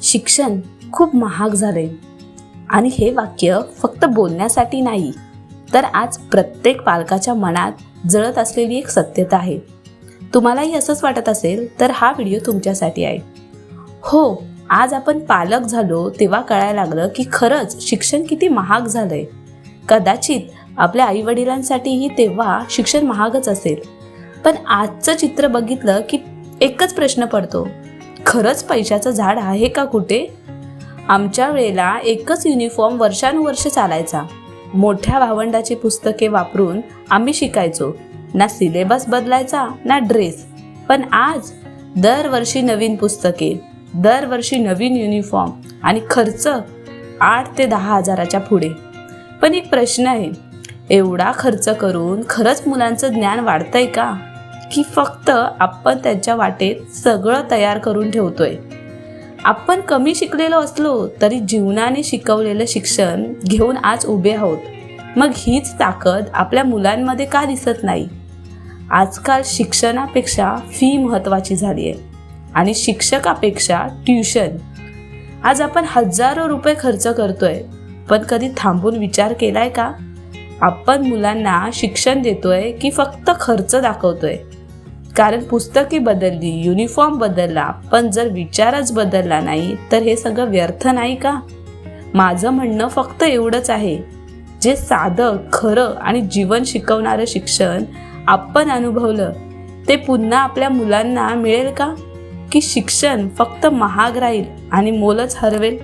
शिक्षण खूप महाग झाले आणि हे वाक्य फक्त बोलण्यासाठी नाही, तर आज प्रत्येक पालकाच्या मनात जळत असलेली एक सत्यता आहे. तुम्हालाही असंच वाटत असेल तर हा व्हिडिओ तुमच्यासाठी आहे. हो, आज आपण पालक झालो तेव्हा कळायला लागलं की खरंच शिक्षण किती महाग झालंय. कदाचित आपल्या आईवडिलांसाठीही तेव्हा शिक्षण महागच असेल, पण आजचं चित्र बघितलं की एकच प्रश्न पडतो, खरंच पैशाचं झाड आहे का कुठे? आमच्या वेळेला एकच युनिफॉर्म वर्षानुवर्ष चालायचा. मोठ्या भावंडाची पुस्तके वापरून आम्ही शिकायचो. ना सिलेबस बदलायचा ना ड्रेस. पण आज दरवर्षी नवीन पुस्तके, दरवर्षी नवीन युनिफॉर्म आणि खर्च 8 ते 10 हजाराच्या पुढे. पण एक प्रश्न आहे, एवढा खर्च करून खरंच मुलांचं ज्ञान वाढतंय का? की फक्त आपण त्यांच्या वाटेत सगळं तयार करून ठेवतोय? आपण कमी शिकलेलो असलो तरी जीवनाने शिकवलेलं शिक्षण घेऊन आज उभे आहोत. मग हीच ताकद आपल्या मुलांमध्ये का दिसत नाही? आजकाल शिक्षणापेक्षा फी महत्त्वाची झाली आहे आणि शिक्षकापेक्षा ट्युशन. आज आपण हजारो रुपये खर्च करतोय, पण कधी थांबून विचार केलाय का? आपण मुलांना शिक्षण देतोय की फक्त खर्च दाखवतोय? कारण पुस्तके बदलली, युनिफॉर्म बदलला, पण जर विचारच बदलला नाही तर हे सगळं व्यर्थ नाही का? माझं म्हणणं फक्त एवढंच आहे, जे साधं, खरं आणि जीवन शिकवणारं शिक्षण आपण अनुभवलं ते पुन्हा आपल्या मुलांना मिळेल का? की शिक्षण फक्त महाग राहील आणि मोलच हरवेल?